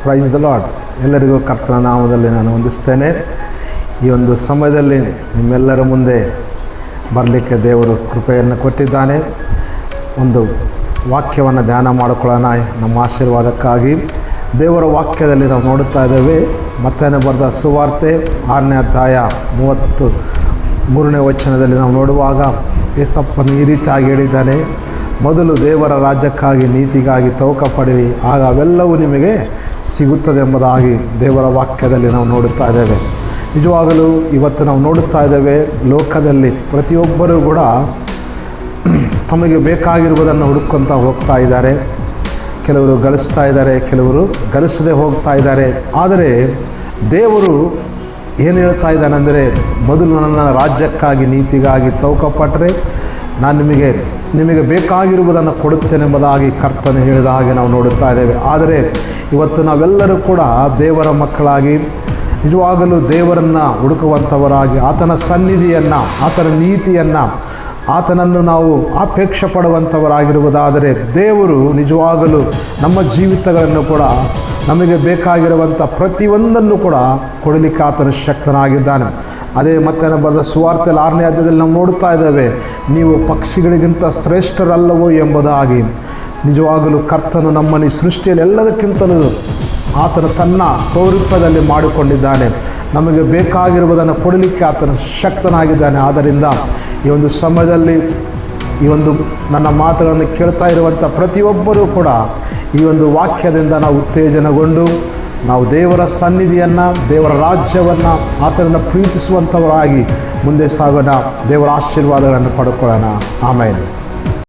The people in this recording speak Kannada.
Praise the lord. ಎಲ್ಲರಿಗೂ ಕರ್ತನ ನಾಮದಲ್ಲಿ ನಾನು ವಂದಿಸ್ತೇನೆ. ಈ ಒಂದು ಸಮಯದಲ್ಲಿ ನಿಮ್ಮೆಲ್ಲರ ಮುಂದೆ ಬರಲಿಕ್ಕೆ ದೇವರು ಕೃಪೆಯನ್ನು ಕೊಟ್ಟಿದ್ದಾನೆ. ಒಂದು ವಾಕ್ಯವನ್ನು ಧ್ಯಾನ ಮಾಡಿಕೊಳ್ಳೋಣ. ನಮ್ಮ ಆಶೀರ್ವಾದಕ್ಕಾಗಿ ದೇವರ ವಾಕ್ಯದಲ್ಲಿ ನಾವು ನೋಡುತ್ತಾ ಇದ್ದೇವೆ. ಮತ್ತಾಯನ ಬರೆದ ಸುವಾರ್ತೆ 6ನೇ ಅಧ್ಯಾಯ 33ನೇ ವಚನದಲ್ಲಿ ನಾವು ನೋಡುವಾಗ ಯೇಸಪ್ಪನು ಈ ರೀತಿಯಾಗಿ ಹೇಳಿದ್ದಾನೆ, ಮೊದಲು ದೇವರ ರಾಜ್ಯಕ್ಕಾಗಿ ನೀತಿಗಾಗಿ ತವಕ ಪಡಿರಿ, ಆಗ ಅವೆಲ್ಲವೂ ನಿಮಗೆ ಸಿಗುತ್ತದೆ ಎಂಬುದಾಗಿ ದೇವರ ವಾಕ್ಯದಲ್ಲಿ ನಾವು ನೋಡುತ್ತಾ ಇದ್ದೇವೆ. ನಿಜವಾಗಲೂ ಇವತ್ತು ನಾವು ನೋಡುತ್ತಾ ಇದ್ದೇವೆ, ಲೋಕದಲ್ಲಿ ಪ್ರತಿಯೊಬ್ಬರೂ ಕೂಡ ತಮಗೆ ಬೇಕಾಗಿರುವುದನ್ನು ಹುಡುಕೊಂತ ಹೋಗ್ತಾ ಇದ್ದಾರೆ. ಕೆಲವರು ಗಳಿಸ್ತಾ ಇದ್ದಾರೆ, ಕೆಲವರು ಗಳಿಸದೆ ಹೋಗ್ತಾ ಇದ್ದಾರೆ. ಆದರೆ ದೇವರು ಏನು ಹೇಳ್ತಾ ಇದ್ದಾನೆಂದರೆ, ಮೊದಲು ನನ್ನ ರಾಜ್ಯಕ್ಕಾಗಿ ನೀತಿಗಾಗಿ ತವಕಪಟ್ಟರೆ ನಾನು ನಿಮಗೆ ಬೇಕಾಗಿರುವುದನ್ನು ಕೊಡುತ್ತೇನೆಂಬುದಾಗಿ ಕರ್ತನು ಹೇಳಿದ ಹಾಗೆ ನಾವು ನೋಡುತ್ತಾ ಇದ್ದೇವೆ. ಆದರೆ ಇವತ್ತು ನಾವೆಲ್ಲರೂ ಕೂಡ ದೇವರ ಮಕ್ಕಳಾಗಿ ನಿಜವಾಗಲೂ ದೇವರನ್ನು ಹುಡುಕುವಂಥವರಾಗಿ, ಆತನ ಸನ್ನಿಧಿಯನ್ನು, ಆತನ ನೀತಿಯನ್ನು, ಆತನನ್ನು ನಾವು ಅಪೇಕ್ಷೆ ಪಡುವಂಥವರಾಗಿರುವುದಾದರೆ ದೇವರು ನಿಜವಾಗಲೂ ನಮ್ಮ ಜೀವಿತಗಳನ್ನು ಕೂಡ ನಮಗೆ ಬೇಕಾಗಿರುವಂಥ ಪ್ರತಿಯೊಂದನ್ನು ಕೂಡ ಕೊಡಲಿಕ್ಕೆ ಆತನ ಶಕ್ತನಾಗಿದ್ದಾನೆ. ಅದೇ ಮತ್ತೆ ಬರೆದ ಸುವಾರ್ತೆಯಲ್ಲಿ 6ನೇ ಅಧ್ಯಾಯದಲ್ಲಿ ನಾವು ನೋಡುತ್ತಾ ಇದ್ದೇವೆ, ನೀವು ಪಕ್ಷಿಗಳಿಗಿಂತ ಶ್ರೇಷ್ಠರಲ್ಲವೋ ಎಂಬುದಾಗಿ. ನಿಜವಾಗಲೂ ಕರ್ತನು ನಮ್ಮನ್ನು ಈ ಸೃಷ್ಟಿಯಲ್ಲಿ ಎಲ್ಲದಕ್ಕಿಂತಲೂ ಆತನು ತನ್ನ ಸ್ವರೂಪದಲ್ಲಿ ಮಾಡಿಕೊಂಡಿದ್ದಾನೆ. ನಮಗೆ ಬೇಕಾಗಿರುವುದನ್ನು ಕೊಡಲಿಕ್ಕೆ ಆತನು ಶಕ್ತನಾಗಿದ್ದಾನೆ. ಆದ್ದರಿಂದ ಈ ಒಂದು ಸಮಯದಲ್ಲಿ ಈ ಒಂದು ನನ್ನ ಮಾತುಗಳನ್ನು ಕೇಳ್ತಾ ಇರುವಂಥ ಪ್ರತಿಯೊಬ್ಬರೂ ಕೂಡ ಈ ಒಂದು ವಾಕ್ಯದಿಂದ ನಾವು ಉತ್ತೇಜನಗೊಂಡು ನಾವು ದೇವರ ಸನ್ನಿಧಿಯನ್ನು, ದೇವರ ರಾಜ್ಯವನ್ನು, ಆತನನ್ನು ಪ್ರೀತಿಸುವಂಥವರಾಗಿ ಮುಂದೆ ಸಾಗೋಣ. ದೇವರ ಆಶೀರ್ವಾದಗಳನ್ನು ಪಡ್ಕೊಳ್ಳೋಣ. ಆಮೇಲೆ